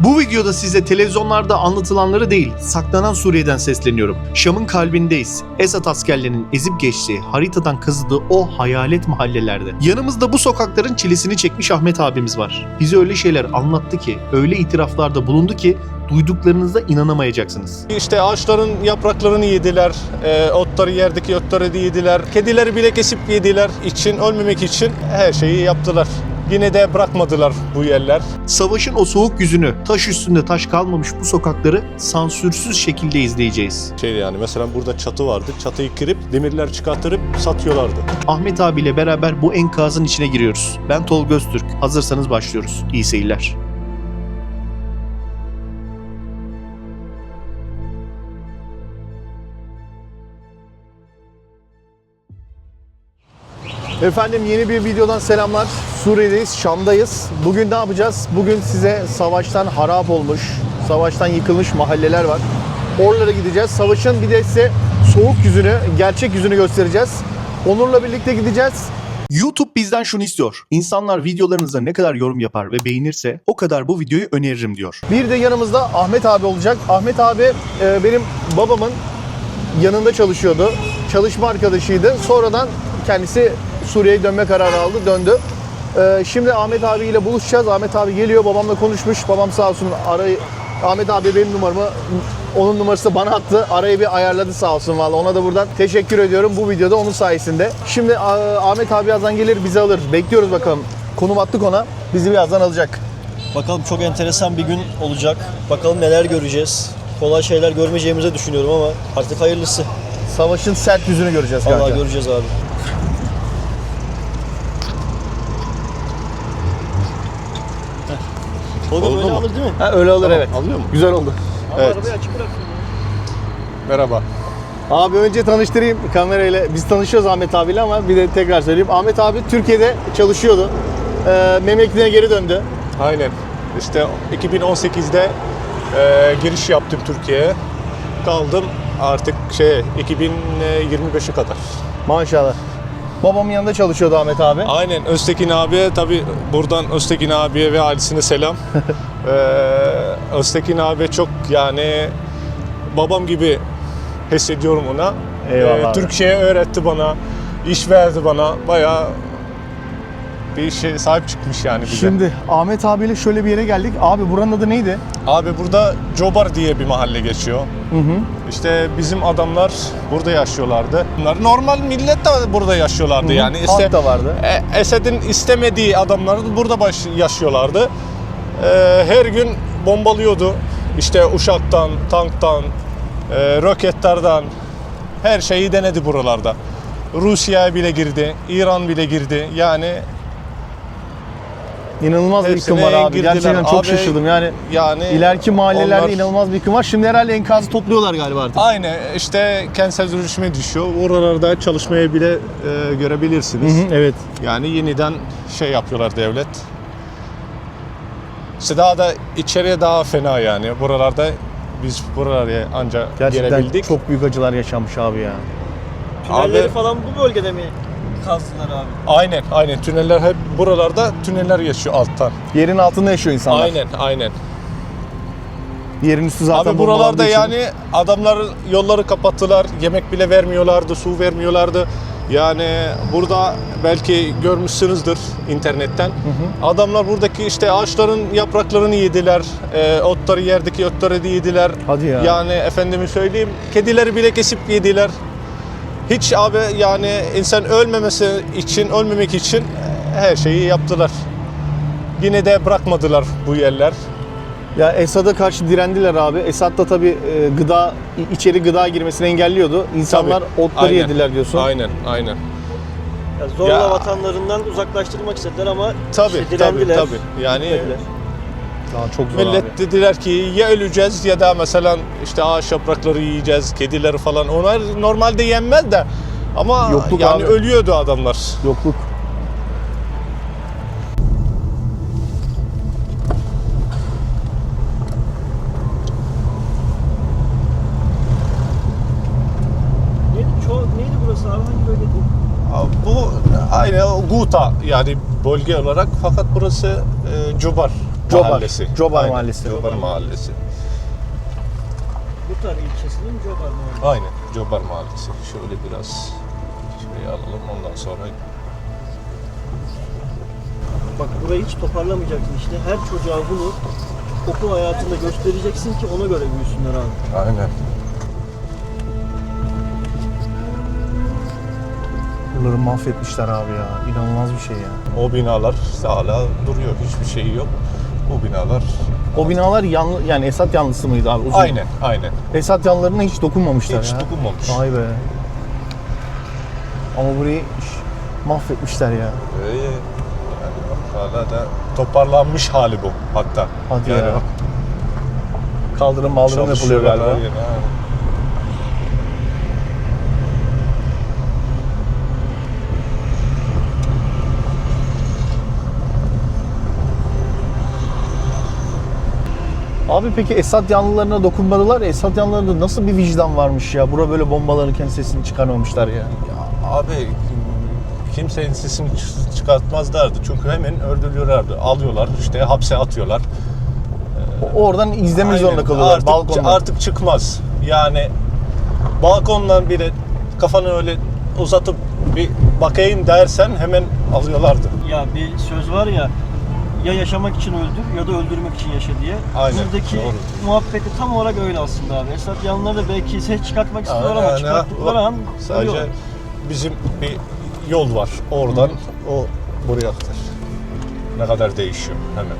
Bu videoda size televizyonlarda anlatılanları değil, saklanan Suriye'den sesleniyorum. Şam'ın kalbindeyiz. Esad askerlerinin ezip geçtiği, haritadan kazıdığı o hayalet mahallelerde. Yanımızda bu sokakların çilesini çekmiş Ahmet abimiz var. Bize öyle şeyler anlattı ki, öyle itiraflarda bulundu ki duyduklarınıza inanamayacaksınız. İşte ağaçların yapraklarını yediler, otları yerdeki otları da yediler, kedileri bile kesip yediler için, ölmemek için her şeyi yaptılar. Yine de bırakmadılar bu yerler. Savaşın o soğuk yüzünü, taş üstünde taş kalmamış bu sokakları sansürsüz şekilde izleyeceğiz. Yani mesela burada çatı vardı, çatıyı kırıp demirler çıkartırıp satıyorlardı. Ahmet abiyle beraber bu enkazın içine giriyoruz. Ben Tolga Öztürk. Hazırsanız başlıyoruz. İyi seyirler. Efendim yeni bir videodan selamlar. Suriye'deyiz, Şam'dayız. Bugün ne yapacağız? Bugün size savaştan harap olmuş, savaştan yıkılmış mahalleler var. Oralara gideceğiz. Savaşın bir de size soğuk yüzünü, gerçek yüzünü göstereceğiz. Onur'la birlikte gideceğiz. YouTube bizden şunu istiyor. İnsanlar videolarınıza ne kadar yorum yapar ve beğenirse o kadar bu videoyu öneririm diyor. Bir de yanımızda Ahmet abi olacak. Ahmet abi benim babamın yanında çalışıyordu. Çalışma arkadaşıydı. Sonradan kendisi Suriye'ye dönme kararı aldı, döndü. Şimdi Ahmet abiyle buluşacağız. Ahmet abi geliyor, babamla konuşmuş. Babam sağ olsun Ahmet abi benim numaramı, onun numarası bana attı. Arayı bir ayarladı sağ olsun valla. Ona da buradan teşekkür ediyorum bu videoda onun sayesinde. Şimdi Ahmet abi birazdan gelir bizi alır. Bekliyoruz bakalım. Konum attık ona. Bizi birazdan alacak. Bakalım çok enteresan bir gün olacak. Bakalım neler göreceğiz. Kolay şeyler görmeyeceğimizi düşünüyorum ama artık hayırlısı. Savaşın sert yüzünü göreceğiz kanka. Vallahi göreceğiz abi. Tolga Oldu böyle mu? alır değil mi? Ha, öyle alır Tamam, evet. alıyor mu? Güzel oldu. Abi Evet. arabayı açık bırak. Merhaba. Abi önce tanıştırayım kamerayla. Biz tanışıyoruz Ahmet abiyle ama bir de tekrar söyleyeyim. Ahmet abi Türkiye'de çalışıyordu. Memleketine geri döndü. Aynen. İşte 2018'de giriş yaptım Türkiye'ye. Kaldım artık 2025'e kadar. Maşallah. Babamın yanında çalışıyordu Ahmet abi. Aynen. Öztekin abiye tabii buradan Öztekin abiye ve ailesine selam. Öztekin abi çok yani babam gibi hissediyorum ona. Eyvallah abi. Türkçe öğretti bana, iş verdi bana. Bayağı bir şey sahip çıkmış yani bize. Şimdi Ahmet abiyle şöyle bir yere geldik. Abi buranın adı neydi? Abi burada Cobar diye bir mahalle geçiyor. İşte bizim adamlar burada yaşıyorlardı. Bunlar normal millet de burada yaşıyorlardı yani. İşte Halk da vardı. Esed'in istemediği adamlar da burada yaşıyorlardı. Her gün bombalıyordu. İşte uçaktan, tanktan, roketlerden her şeyi denedi buralarda. Rusya'ya bile girdi, İran bile girdi. Yani İnanılmaz bir yıkım var hepsine abi. girdiler. Gerçekten çok Abi, şaşırdım. Yani ileriki mahallelerde onlar- inanılmaz bir yıkım var. Şimdi herhalde enkazı topluyorlar galiba artık. Aynı işte kentsel dönüşüme düşüyor. Oralarda çalışmaya bile görebilirsiniz. Evet. Yani yeniden şey yapıyorlar devlet. İşte daha da içeriye daha fena yani. Buralarda biz buralara ancak Gerçekten gelebildik. çok büyük acılar yaşanmış abi ya. Tünelleri Abi- falan bu bölgede mi kazdılar abi? Aynen tüneller hep buralarda tüneller geçiyor alttan. Yerin altında yaşıyor insanlar. Aynen. Yerin üstü zaten Abi buralarda bombalandığı için. yani adamlar yolları kapattılar. Yemek bile vermiyorlardı, su vermiyorlardı. Yani burada belki görmüşsünüzdür internetten. Adamlar buradaki işte ağaçların yapraklarını yediler. Otları yerdeki otları da yediler. Hadi ya. Yani efendime söyleyeyim kedileri bile kesip yediler. Hiç abi yani insan ölmemek için her şeyi yaptılar. Yine de bırakmadılar bu yerler. Ya Esad'a karşı direndiler abi. Esad da tabii içeri gıda girmesini engelliyordu. İnsanlar Tabii, otları aynen. yediler diyorsun. Aynen. Ya zorla Ya- vatanlarından uzaklaştırmak istediler ama Tabii. direndiler. Yani Gitmediler. Daha çok zor millet abi. dediler ki ya öleceğiz ya da mesela işte ağaç yaprakları yiyeceğiz, kedileri falan. Onlar normalde yenmez de ama Yokluk yani abi. ölüyordu adamlar. Yokluk. Neydi burası abi? Hangi bölgede? Bu aynı Guta yani bölge olarak fakat burası Cobar Cobar. Mahallesi. Cobar Aynen, Mahallesi. Cobar Mahallesi. Muhtar ilçesi değil mi Cobar Mahallesi? Aynen, Cobar Mahallesi. Şöyle biraz şuraya alalım, ondan sonra Bak burayı hiç toparlamayacaksın işte. Her çocuğa bunu okul hayatında göstereceksin ki ona göre büyüsünler abi. aynen. Buraları mahvetmişler abi ya. İnanılmaz bir şey ya. O binalar hala duruyor, hiçbir şey yok. Bu binalar O binalar yani Esat yanlısı mıydı abi? Uzun. aynen, aynen. Esat yanlarına hiç dokunmamışlar Hiç ya. dokunmamış. Vay be. Ama burayı mahvetmişler ya. Yani bak, hala da toparlanmış hali bu hatta. Hadi yani ya. bak, Kaldırım yapılıyor çalışıyorlar galiba. her yere, ha. Abi peki Esat yanlılarına dokunmadılar. Esat yanlılarında nasıl bir vicdan varmış ya? Bura böyle bombalanırken sesini çıkarmamışlar ya. Ya abi kimsenin sesini çıkartmazlardı. Çünkü hemen öldürüyorlardı. Alıyorlar, işte hapse atıyorlar. Oradan izlemek Aynen. zorunda kalıyorlar Artık, balkondan. artık çıkmaz. Yani balkondan biri kafanı öyle uzatıp bir bakayım dersen hemen alıyorlardı. Ya bir söz var ya, ya yaşamak için öldür ya da öldürmek için yaşa diye. Aynen, Buradaki doğru. muhabbeti tam olarak öyle aslında abi. Esat yanları da belki ses çıkartmak istiyorlar ama Yani, çıkarttıkları an sadece ölüyorlar. bizim bir yol var. Oradan o buraya kadar. Ne kadar değişiyor hemen.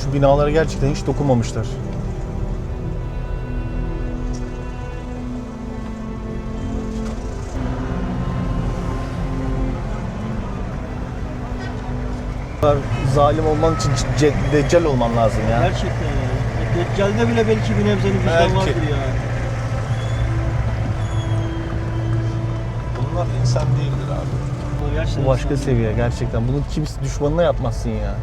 Şu binalara gerçekten hiç dokunmamışlar. Zalim olman için deccal olman lazım ya. Gerçekten yani. Deccal'de bile belki bir nebzenin vicdan Belki. vardır ya. Bunlar insan değildir abi. Bu gerçekten Bu başka insan. seviye gerçekten. Bunu kimse düşmanına yapmazsın ya.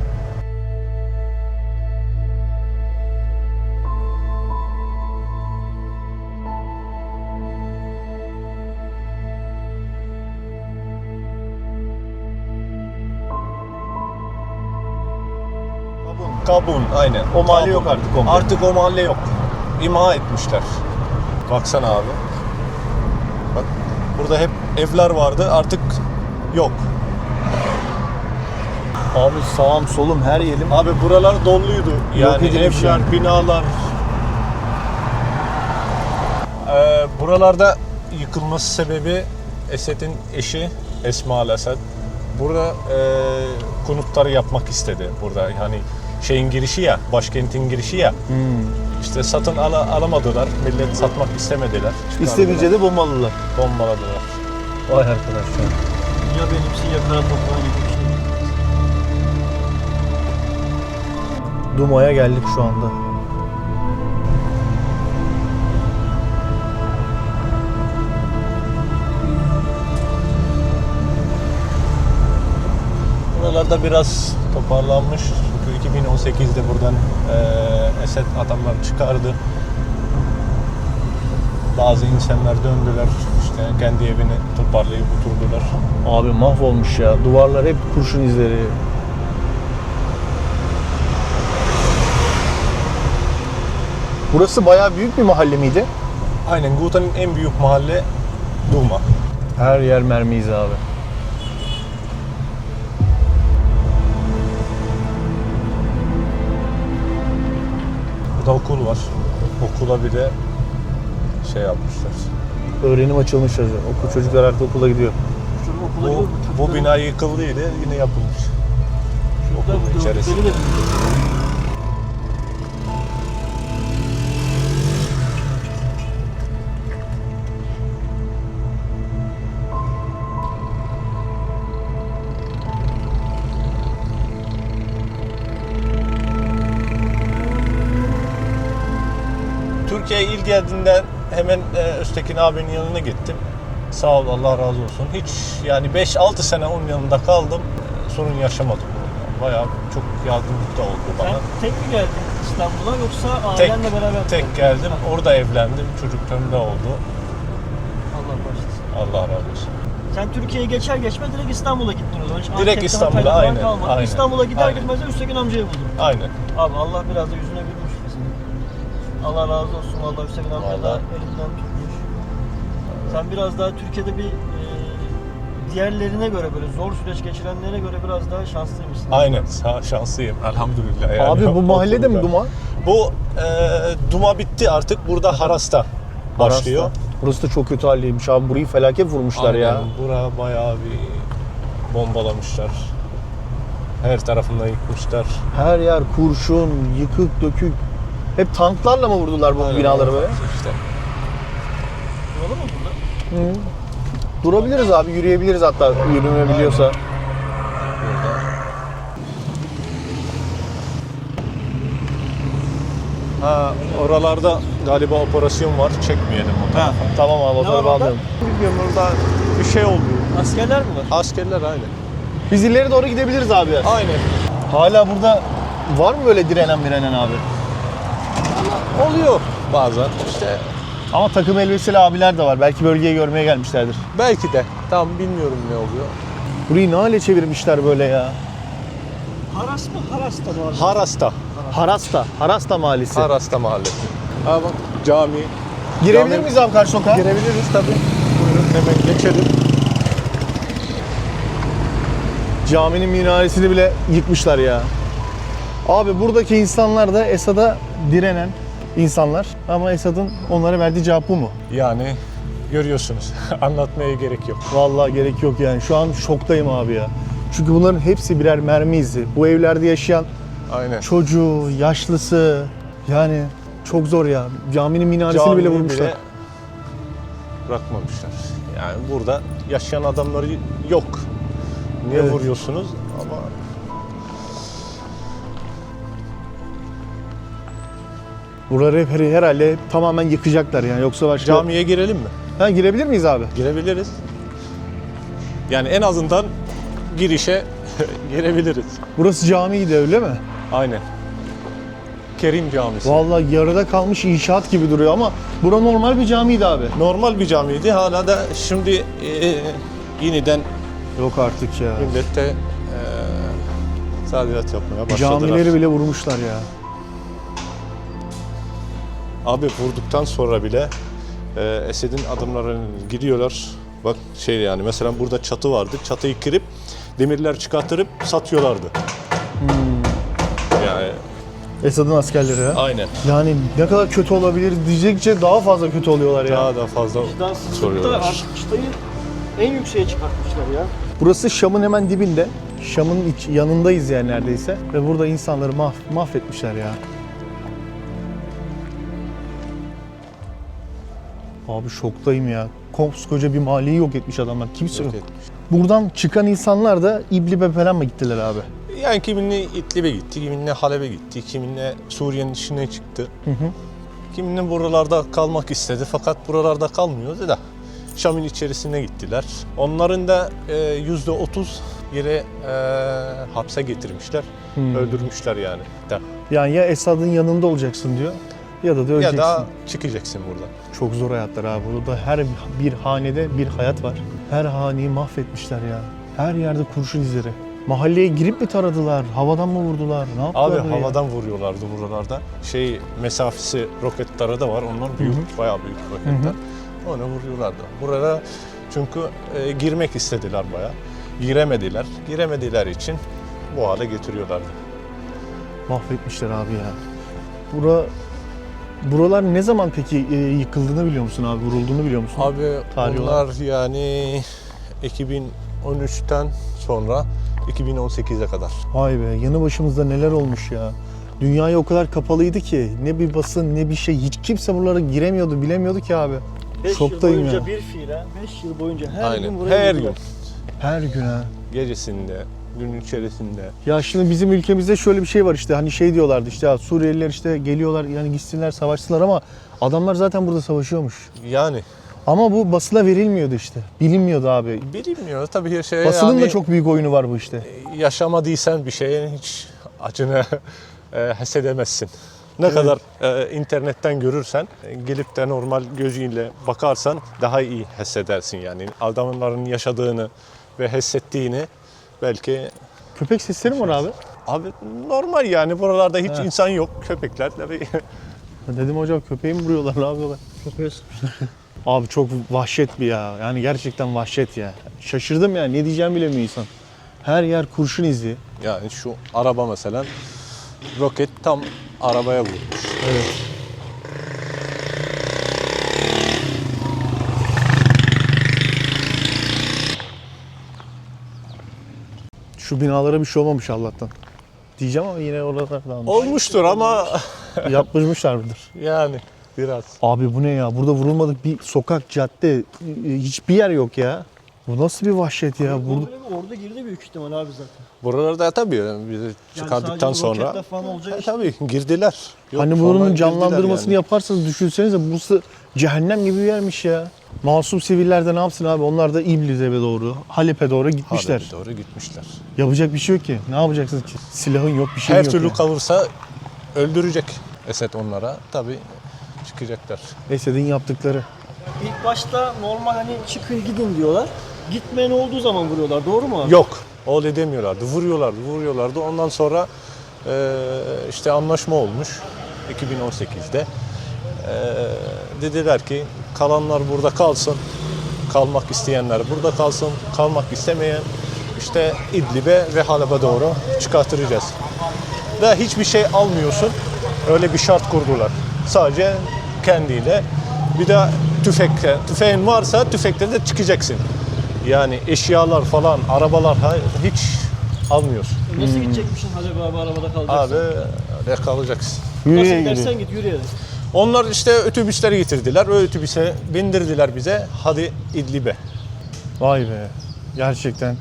Kabun aynen. O mahalle Kabun. yok artık komple. Artık o mahalle yok. İmha etmişler. Baksana abi. Bak burada hep evler vardı, artık yok. Abi sağım solum her yerim. Abi buralar doluydu. Yani edilmiş evler, yani. binalar. Buralarda yıkılması sebebi Esed'in eşi Esma Esed. Burada konutları yapmak istedi. Burada hani şeyin girişi ya, başkentin girişi ya. İşte satın alamadılar. Millet satmak istemediler. İstedikçe de bombaladılar. Bombaladılar. Vay arkadaşlar. Ya benimsin ya kara toprağın gibi bir şey. Duma'ya geldik şu anda. Buralarda biraz toparlanmış. Çünkü 2018'de buradan Esed adamlar çıkardı. Bazı insanlar döndüler. İşte kendi evini toparlayıp oturdular. Abi mahvolmuş ya. Duvarlar hep kurşun izleri. Burası bayağı büyük bir mahalle miydi? Aynen, Guta'nın en büyük mahalle Duma. Her yer mermi izi abi. Burada okul var. Okula bir de şey yapmışlar. Öğrenim açılmış yazıyor. Okul çocuklar artık okula gidiyor. Çocuk okula gidiyor. Bu bina yıkıldıydı, yine yapılmış. Okulun içerisi. Beni de Türkiye'ye ilk geldiğinden hemen Öztekin abinin yanına gittim. Sağ ol, Allah razı olsun. Hiç yani 5-6 sene onun yanında kaldım. Sorun yaşamadım. Bayağı çok yardımcı da oldu bana. sen tek mi geldin İstanbul'a yoksa ailenle beraber mi Tek geldin? geldim. Orada evlendim. Çocuklarım da oldu. Allah başlasın. Allah razı olsun. Sen Türkiye'ye geçer geçmez direkt İstanbul'a gittin o zaman. Hiç Direkt Antep'te, İstanbul'a, Antalya'da falan aynen, kalmadın. aynen. İstanbul'a gider Aynen. gitmez de Üstekin amcayı buldum. Aynen. Abi Allah biraz da yüzüne gülmüş kesin. Allah razı olsun. Allah Üstekin amca da Vallahi. elinden tutmuş. Sen biraz daha Türkiye'de bir diğerlerine göre böyle zor süreç geçirenlere göre biraz daha şanslıymışsın. Aynen. Şanslıyım. Elhamdülillah. Yani. Abi bu mahallede mi Okulda. Duma? Bu Duma bitti artık. Burada Haras'ta başlıyor. Aras'ta. Burası da çok kötü haldeymiş abi. Burayı felaket vurmuşlar ya. Aynen. Bura bayağı bir bombalamışlar. Her tarafından yıkmışlar. Her yer kurşun, yıkık dökük. Hep tanklarla mı vurdular bu Aynen. binaları böyle? İşte. Duralım mı burada? Hı. Durabiliriz abi, yürüyebiliriz hatta yürünebiliyorsa. Ha, oralarda galiba operasyon var. Çekmeyelim o tarafa. Tamam abi, o Ne tarafa var orada? alıyorum. Bilmiyorum, orada bir şey oluyor. Askerler mi var? Askerler aynen. Biz ileri doğru gidebiliriz abi. Aynen. Hala burada var mı böyle direnen abi? Oluyor bazen. İşte Ama takım elbiseli abiler de var. Belki bölgeyi görmeye gelmişlerdir. belki de. Tam bilmiyorum ne oluyor. Burayı ne hale çevirmişler böyle ya? Haras mı? Haras'ta mı var? Haras'ta. Harasta mahallesi. Haras'ta mahallesi. Ha bak cami. Girebilir Cami- miyiz abi karşı sokağa? Girebiliriz tabii. Buyurun hemen geçelim. Caminin minaresini bile yıkmışlar ya. Abi buradaki insanlar da Esad'a direnen insanlar. Ama Esad'ın onlara verdiği cevap bu mu? Yani görüyorsunuz. Anlatmaya gerek yok. Vallahi gerek yok yani. Şu an şoktayım abi ya. Çünkü bunların hepsi birer mermi izi. Bu evlerde yaşayan Aynen. çocuğu, yaşlısı yani çok zor ya. Caminin minaresini Camiyi bile vurmuşlar. bırakmamışlar. Yani burada yaşayan adamları yok. Niye Evet. vuruyorsunuz? Ama Buraları hep herhalde tamamen yıkacaklar yani. Yoksa başka... camiye girelim mi? Ha, girebilir miyiz abi? Girebiliriz. Yani en azından girişe girebiliriz. Burası camiydi öyle mi? Aynen. Kerim Camisi. Vallahi yarıda kalmış inşaat gibi duruyor ama bura normal bir camiydi abi. Normal bir camiydi. Hala da şimdi yeniden Yok artık ya. millette tadilat yapmaya başladılar. Camileri bile vurmuşlar ya. Abi vurduktan sonra bile Esed'in adamları gidiyorlar. Bak şey yani mesela burada çatı vardı. Çatıyı kırıp demirler çıkartırıp satıyorlardı. Yani Esad'ın askerleri ha. aynen. Yani ne kadar kötü olabilir diyecekçe daha fazla kötü oluyorlar ya. Daha da fazla Vicdansızlıkta soruyorlar. artık çıtayı en yükseğe çıkartmışlar ya. Burası Şam'ın hemen dibinde. Şam'ın yanındayız yani neredeyse. Ve burada insanları mahvetmişler ya. Abi şoktayım ya. Koskoca bir mahalleyi yok etmiş adamlar. Kimse yok. Yok etmiş. Buradan çıkan insanlar da İblib'e falan mı gittiler abi? Yani kiminle İdlib'e gitti, kiminle Halep'e gitti, kiminle Suriye'nin içine çıktı. Kiminle buralarda kalmak istedi fakat buralarda kalmıyordu da Şam'ın içerisine gittiler. Onların da %30 yere hapse getirmişler, öldürmüşler yani. Yani ya Esad'ın yanında olacaksın diyor ya da Ya öleceksin. da çıkacaksın buradan. Çok zor hayatlar abi. Burada her bir hanede bir hayat var. Her haneyi mahvetmişler ya. Her yerde kurşun izleri. Mahalleye girip mi taradılar? Havadan mı vurdular? Ne yaptılar Abi buraya? havadan vuruyorlardı buralarda. Mesafesi roketleri de var. Onlar büyük, bayağı büyük roketler. Onu vuruyorlardı. Burada çünkü girmek istediler bayağı. Giremediler. Giremediler için bu hale getiriyorlardı. Mahvetmişler abi ya. Buralar ne zaman peki yıkıldığını biliyor musun abi? Vurulduğunu biliyor musun? Abi Tarih onlar yani 2013'ten sonra 2018'e kadar. Vay be, yanı başımızda neler olmuş ya. Dünyaya o kadar kapalıydı ki ne bir basın ne bir şey. Hiç kimse buralara giremiyordu, bilemiyordu ki abi. 5 yıl Şoktayım boyunca ya. bir fiile, 5 yıl boyunca her Aynen. gün buraya Her vurdular. gün. Her gün ha. Gecesinde, günün içerisinde. Ya şimdi bizim ülkemizde şöyle bir şey var işte hani şey diyorlardı işte ya Suriyeliler işte geliyorlar yani gitsinler savaşsınlar ama adamlar zaten burada savaşıyormuş. Yani Ama bu basına verilmiyordu işte. Bilinmiyordu abi. bilinmiyor tabii her şey. Basının yani, da çok büyük oyunu var bu işte. yaşamadıysan bir şeyin hiç acını hissedemezsin. Ne kadar internetten görürsen, gelip de normal gözüyle bakarsan daha iyi hissedersin yani. Adamların yaşadığını ve hissettiğini belki. Köpek sesleri mi var abi? Abi normal yani, buralarda hiç He. insan yok, köpekler tabii. Dedim hocam köpeği mi vuruyorlar, ne yapıyorlar? Köpeğe sıkmışlar. Abi çok vahşet bir ya. Yani gerçekten vahşet ya. Şaşırdım ya. Ne diyeceğimi bilemiyor insan. Her yer kurşun izi. Yani şu araba mesela, roket tam arabaya vurmuş. Evet. Şu binalara bir şey olmamış Allah'tan. Diyeceğim ama yine oralarda almış. Olmuştur ama Yapmışlar mıdır? yani biraz. Abi bu ne ya? Burada vurulmadık bir sokak, cadde, hiçbir yer yok ya. Bu nasıl bir vahşet ya? Burada... Orada girdi büyük ihtimal abi zaten. Buralarda tabii biz çıkardıktan sadece sonra roketler falan olacak iş. tabii girdiler. Yok, Hani sonra bunun girdiler canlandırmasını yani. yaparsanız düşünsenize, burası cehennem gibi bir yermiş ya. Masum siviller de ne yapsın abi? Onlar da İbliz'e doğru, Halep'e doğru gitmişler. Halep'e doğru gitmişler. Yapacak bir şey yok ki. Ne yapacaksınız ki? Silahın yok, bir şey Her yok. türlü ya. kalırsa öldürecek Esed onlara. Tabii çıkacaklar. Esed'in yaptıkları. İlk başta normal hani çıkın gidin diyorlar. Gitmeyen olduğu zaman vuruyorlar. Doğru mu abi? Yok. Öyle demiyorlardı. Vuruyorlardı. Ondan sonra işte anlaşma olmuş 2018'de. Dediler ki kalanlar burada kalsın. Kalmak isteyenler burada kalsın. Kalmak istemeyen işte İdlib'e ve Halep'e doğru çıkartacağız. Ve hiçbir şey almıyorsun. Öyle bir şart kurdular. Sadece kendiyle. Bir de tüfeğin varsa tüfekle de çıkacaksın. Yani eşyalar falan, arabalar hiç almıyorsun. Nasıl gidecekmişsin Halep abi, arabada Abi kalacaksın? öyle kalacaksın. Nasıl Yürüye gidersen gidiyor. git yürüyerek. Onlar işte otobüsleri getirdiler. O otobüse bindirdiler bize. Hadi İdlib'e. Vay be. Gerçekten.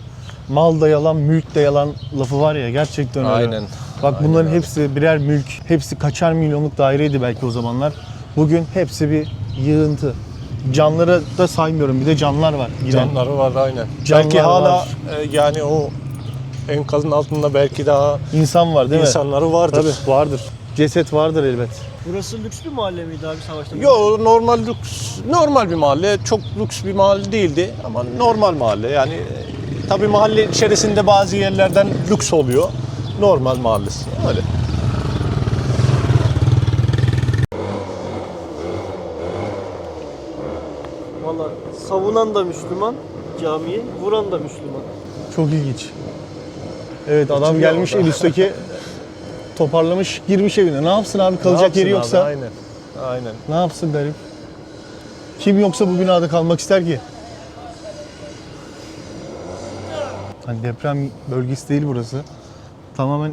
Mal da yalan, mülk de yalan lafı var ya, gerçekten öyle. Aynen. Bak Aynen bunların öyle. hepsi birer mülk. Hepsi kaçar milyonluk daireydi belki o zamanlar. Bugün hepsi bir yığıntı. Canları da saymıyorum. Bir de canlar var. Giren. Canları var aynen. Canlar belki hala var. Yani o enkazın altında belki daha İnsan var değil mi? insanları vardır. Tabii vardır. Ceset vardır elbet. Burası lüks bir mahalle miydi abi savaşta? Yo, normal bir mahalle. Çok lüks bir mahalle değildi ama normal mahalle. Yani tabii mahalle içerisinde bazı yerlerden lüks oluyor. Normal mahallesi. Öyle. Valla savunan da Müslüman camiyi, vuran da Müslüman. Çok ilginç. Evet, adam gelmiş el üstteki toparlamış, girmiş evine. Ne yapsın abi, kalacak yeri yoksa? Aynen. Aynen. Ne yapsın garip? Kim yoksa bu binada kalmak ister ki? Hani deprem bölgesi değil burası. Tamamen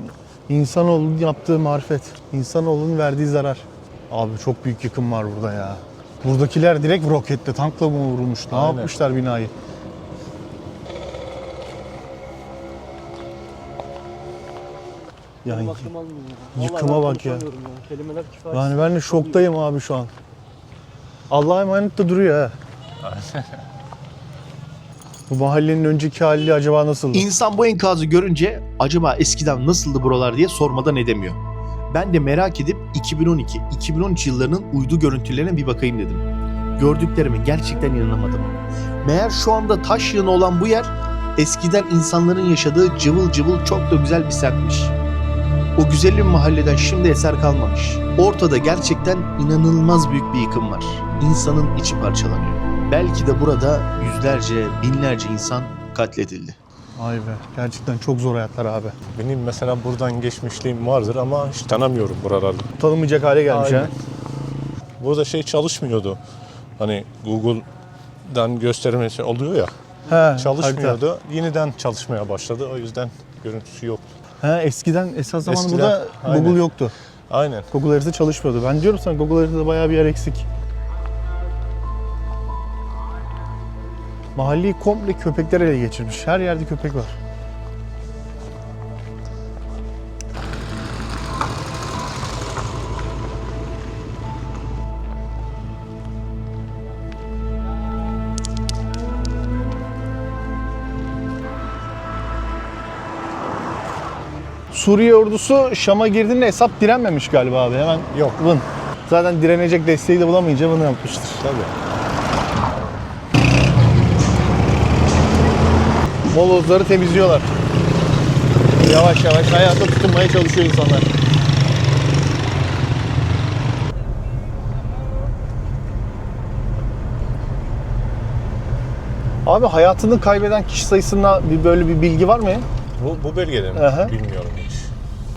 insanoğlunun yaptığı marifet. İnsanoğlunun verdiği zarar. Abi çok büyük yıkım var burada ya. Buradakiler direkt roketle, tankla mı vurulmuş? Ne Aynen. yapmışlar binayı? Yani, Benim aklım almıyor. ya. yıkıma Vallahi ben bak ya. konuşamıyorum Kelimeler kifayetsiz. yani ben de şoktayım abi şu an. Allah'a emanet de duruyor ha. Bu mahallenin önceki hali acaba nasıldı? İnsan bu enkazı görünce acaba eskiden nasıldı buralar diye sormadan edemiyor. Ben de merak edip 2012-2013 yıllarının uydu görüntülerine bir bakayım dedim. Gördüklerime gerçekten inanamadım. Meğer şu anda taş yığını olan bu yer eskiden insanların yaşadığı cıvıl cıvıl çok da güzel bir semtmiş. O güzelim mahalleden şimdi eser kalmamış. Ortada gerçekten inanılmaz büyük bir yıkım var. İnsanın içi parçalanıyor. Belki de burada yüzlerce, binlerce insan katledildi. Vay be, gerçekten çok zor hayatlar abi. Benim mesela buradan geçmişliğim vardır ama hiç tanımıyorum buraları. Tanınmayacak hale gelmiş Aynen. ha. Burada şey çalışmıyordu. Hani Google'dan göstermesi oluyor ya. He, Çalışmıyordu. Yeniden çalışmaya başladı. O yüzden görüntüsü yoktu. harita. He, eskiden esas zamanında Eskiden, burada aynen. Google yoktu. Aynen. Google harita çalışmıyordu. Ben diyorum sana, Google haritada bayağı bir yer eksik. Mahalleyi komple köpekler ele geçirmiş. Her yerde köpek var. Suriye ordusu Şam'a girdiğinde Esad direnmemiş galiba abi. Hemen Yok. vın. Zaten direnecek desteği de bulamayınca vın yapmıştır. Tabii. Molozları temizliyorlar. Yavaş yavaş hayata tutunmaya çalışıyor insanlar. Abi hayatını kaybeden kişi sayısında böyle bir bilgi var mı? Bu bölgede mi? Aha. Bilmiyorum hiç.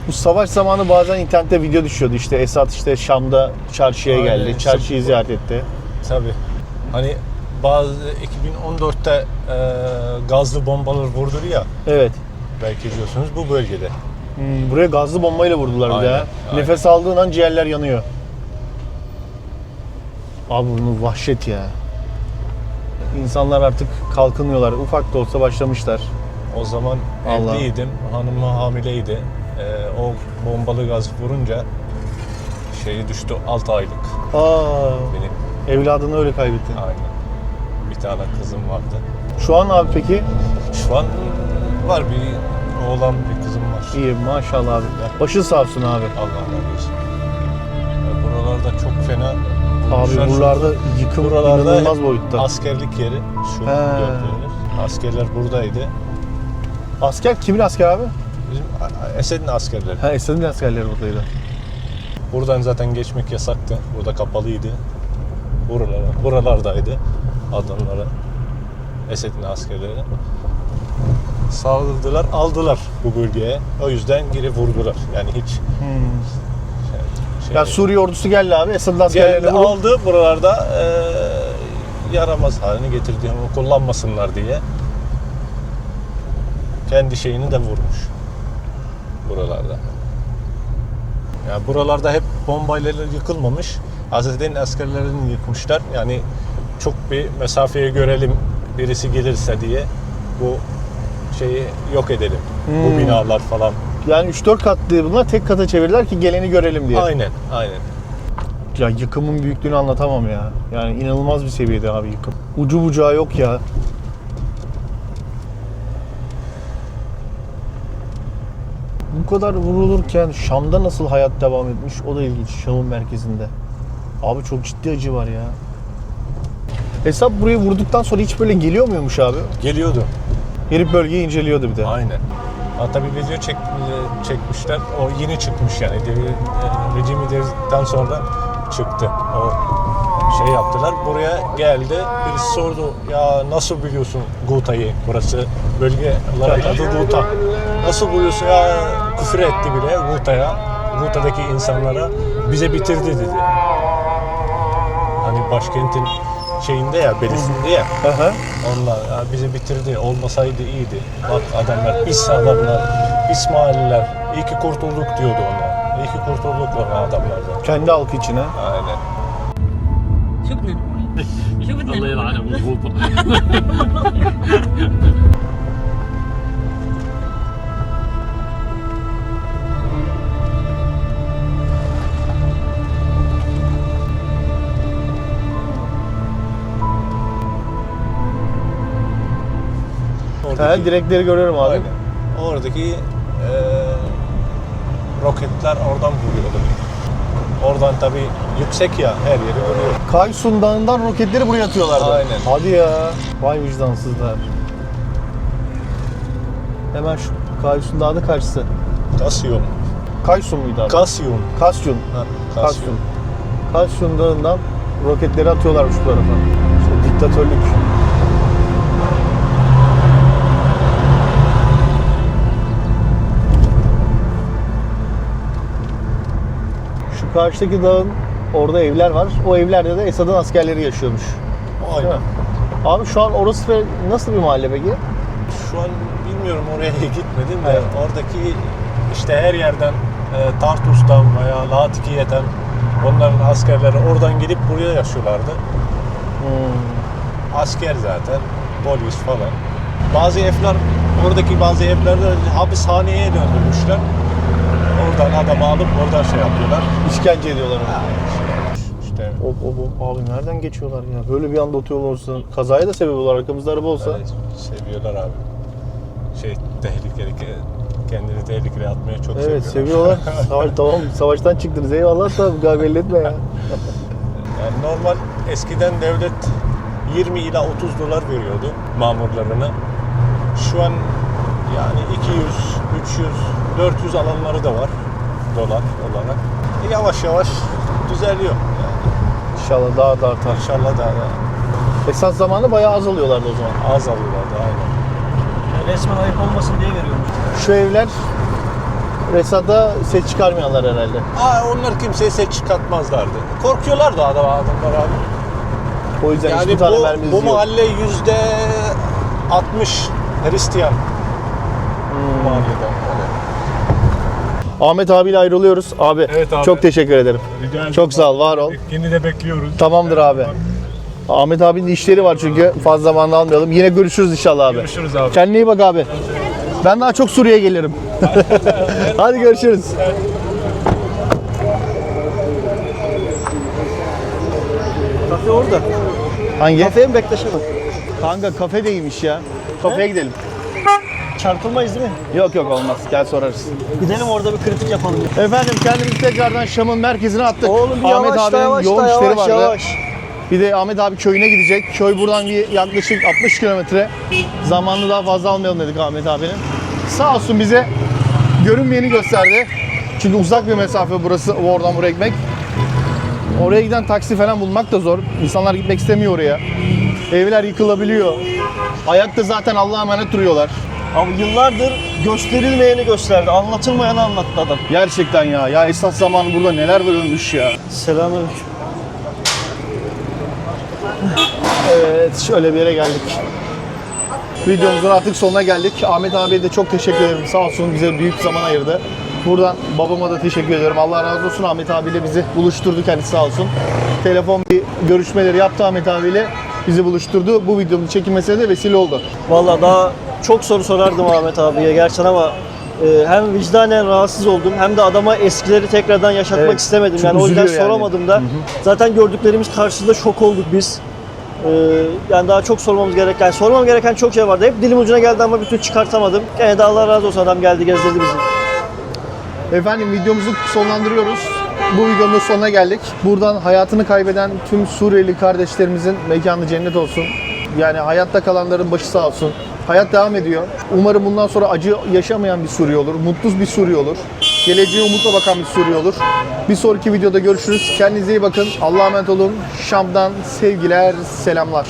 Bu savaş zamanı bazen internette video düşüyordu. İşte Esad işte Şam'da çarşıya Aynen, geldi. işte Çarşıyı bu. ziyaret etti. Tabii. Hani bazı 2014'te gazlı bombalar vurdur ya. Evet. Belki biliyorsunuz bu bölgede. Buraya gazlı bombayla vurdular bir de. Aynen, ha. aynen. Nefes aldığın an ciğerler yanıyor. Abi bunun vahşet ya. İnsanlar artık kalkınıyorlar. Ufak da olsa başlamışlar. O zaman Allah. evliydim. Hanımı hamileydi. O bombalı gaz vurunca şeyi düştü 6 aylık Aa, benim. evladını öyle kaybettin. Aynen. Bir tane kızım vardı. Şu an abi peki? Şu an var bir oğlan bir kızım var. İyi maşallah abi. Başın sağ olsun abi. Allah razı olsun. Buralarda çok fena Abi vurmuşlar. buralarda yıkım Buralarda inanılmaz hep boyutta. askerlik yeri. Şu He. gördüğünüz. Askerler buradaydı. Asker kimin asker abi? Bizim Esed'in askerleri. Ha Esad'ın askerleri buradaydı. Buradan zaten geçmek yasaktı. Burada kapalıydı. Buralardaydı adamları. Esed'in askerleri. Saldırdılar, aldılar bu bölgeye. O yüzden geri vurdular. Yani hiç şey, Ya Suriye ordusu geldi abi. Esad'ın askerlerini geldi, vurup aldı buralarda yaramaz haline getirdi. Onu kullanmasınlar diye. Kendi şeyini de vurmuş buralarda. Yani buralarda hep bombayla yıkılmamış. Hazretleri'nin askerlerini yıkmışlar. Yani çok bir mesafeye görelim birisi gelirse diye bu şeyi yok edelim. Bu binalar falan. yani 3-4 katlı bunlar tek kata çevirdiler ki geleni görelim diye. Aynen, aynen. Ya yıkımın büyüklüğünü anlatamam ya. Yani inanılmaz bir seviyede abi yıkım. Ucu bucağı yok ya. Bu kadar vurulurken Şam'da nasıl hayat devam etmiş o da ilginç. Şam'ın merkezinde. Abi çok ciddi acı var ya. Hesap burayı vurduktan sonra hiç böyle geliyor muymuş abi? Geliyordu. Herif bölgeyi inceliyordu bir de. Aynen. Hatta bir video çekmişler. O yeni çıkmış yani. Rejimi dedikten sonra çıktı. O şey yaptılar. Buraya geldi. Birisi sordu. Ya nasıl biliyorsun Guta'yı? Burası bölge olarak adı Guta. Nasıl biliyorsun ya? Küfür etti bile Guta'ya. Guta'daki insanlara. Bize bitirdi dedi. Hani başkentin şeyinde ya, belisinde ya. Aha. Onlar ya bizi bitirdi. Olmasaydı iyiydi. Bak adamlar, pis adamlar, pis mahalleler. İyi ki kurtulduk diyordu onlar. İyi ki kurtulduk o adamlardan. Kendi halkı içine. Aynen. شفنا شفنا الله يلعنه مضغوطه He, direkleri görüyorum abi. Aynen. Oradaki roketler oradan vuruyordu. Oradan tabii yüksek ya, her yeri vuruyor. Kaysun Dağı'ndan roketleri buraya atıyorlardı. Aynen. Hadi ya. Vay vicdansızlar. Hemen şu Kaysun Dağı'nın karşısı. Kasyon. Kaysun muydu abi? Kasyon. Kasyun. Ha, Kasyun. Kasyun Dağı'ndan roketleri atıyorlarmış bu tarafa. İşte diktatörlük. Şu karşıdaki dağın orada evler var. O evlerde de Esad'ın askerleri yaşıyormuş. Aynen. Abi şu an orası nasıl bir mahalle peki? Şu an bilmiyorum, oraya gitmedim de Evet. oradaki işte her yerden Tartus'tan veya Latikiye'den onların askerleri oradan gidip buraya yaşıyorlardı. Asker zaten, polis falan. Bazı evler, oradaki bazı evlerde hapishaneye döndürmüşler. Oradan adamı alıp oradan şey yapıyorlar. İşkence ediyorlar onu. İşte Abi nereden geçiyorlar ya? Böyle bir anda otoyol olsa kazaya da sebep olur. Arkamızda araba olsa. seviyorlar abi. Şey tehlikeli Kendini tehlikeye atmaya çok seviyorlar. Evet seviyorlar. Tamam savaştan çıktınız eyvallah da belli etme ya. Yani normal eskiden devlet 20 ila 30 dolar veriyordu mamurlarına. Şu an yani 200, 300, 400 alanları da var dolar olarak. Yavaş yavaş düzeliyor. Yani İnşallah daha da artar. inşallah daha Esas zamanı bayağı az alıyorlardı o zaman. az alıyorlardı aynen. Resmen ayıp olmasın diye veriyormuş. Şu evler Resat'a ses çıkarmayanlar herhalde. Onlar kimseye ses çıkartmazlardı. Korkuyorlardı adamlar abi. O yüzden Yani hiçbir tane mermimiz bu yok. mahalle %60 Hristiyan. Bu mahallede. Öyle. Ahmet abiyle ayrılıyoruz. Abi, Evet abi. çok teşekkür ederim. Rica ederim. Çok sağ ol, var ol. Yeni de bekliyoruz. Tamamdır abi. Ahmet abinin işleri var çünkü fazla zaman almayalım. Yine görüşürüz inşallah abi. Görüşürüz abi. Kendine iyi bak abi. Ben daha çok Suriye'ye gelirim. Hadi görüşürüz. Kafe orada. Hangi? Kafeye mi bekleşemem? Kanka kafe değilmiş ya. Kafeye gidelim. Çarpılmayız değil mi? Yok yok olmaz. Gel sorarız. Gidelim orada bir kritik yapalım. Efendim kendimizi tekrardan Şam'ın merkezine attık. Oğlum bir Ahmet yavaş da abinin yavaş yoğun da işleri yavaş vardı. yavaş. Bir de Ahmet abi köyüne gidecek. Köy buradan bir yaklaşık 60 kilometre. Zamanını daha fazla almayalım dedik Ahmet abinin. Sağ olsun bize görünmeyeni gösterdi. Çünkü uzak bir mesafe burası, oradan buraya gitmek. Oraya giden taksi falan bulmak da zor. İnsanlar gitmek istemiyor oraya. Evler yıkılabiliyor. Ayakta zaten Allah'a emanet duruyorlar. Ama yıllardır gösterilmeyeni gösterdi. Anlatılmayanı anlattı adam. Gerçekten ya. Ya esas zamanı burada neler ölmüş ya. Selamünaleyküm. Evet, şöyle bir yere geldik. Videomuzun artık sonuna geldik. Ahmet abiye de çok teşekkür ederim. Sağ olsun bize büyük zaman ayırdı. Buradan babama da teşekkür ederim. Allah razı olsun. Ahmet abiyle bizi buluşturdu kendisi sağ olsun. Telefon bir görüşmeleri yaptı Ahmet abiyle. Bizi buluşturdu. Bu videonun çekilmesine de vesile oldu. Vallahi daha çok soru sorardım Ahmet abiye gerçekten ama hem vicdanen rahatsız oldum hem de adama eskileri tekrardan yaşatmak Evet, istemedim. çok Yani o yüzden üzülüyor yani. soramadım da. Zaten gördüklerimiz karşısında şok olduk biz. Yani daha çok sormamız gereken, sormam gereken çok şey vardı. Hep dilim ucuna geldi ama bir türlü çıkartamadım. Gene de Allah razı olsun adam geldi gezdirdi bizi. Efendim videomuzu sonlandırıyoruz. Bu videonun sonuna geldik. Buradan hayatını kaybeden tüm Suriyeli kardeşlerimizin mekanı cennet olsun. Yani hayatta kalanların başı sağ olsun. Hayat devam ediyor. Umarım bundan sonra acı yaşamayan bir Suriye olur. Mutlu bir Suriye olur. Geleceğe umutla bakan bir Suriye olur. Bir sonraki videoda görüşürüz. Kendinize iyi bakın. Allah'a emanet olun. Şam'dan sevgiler, selamlar.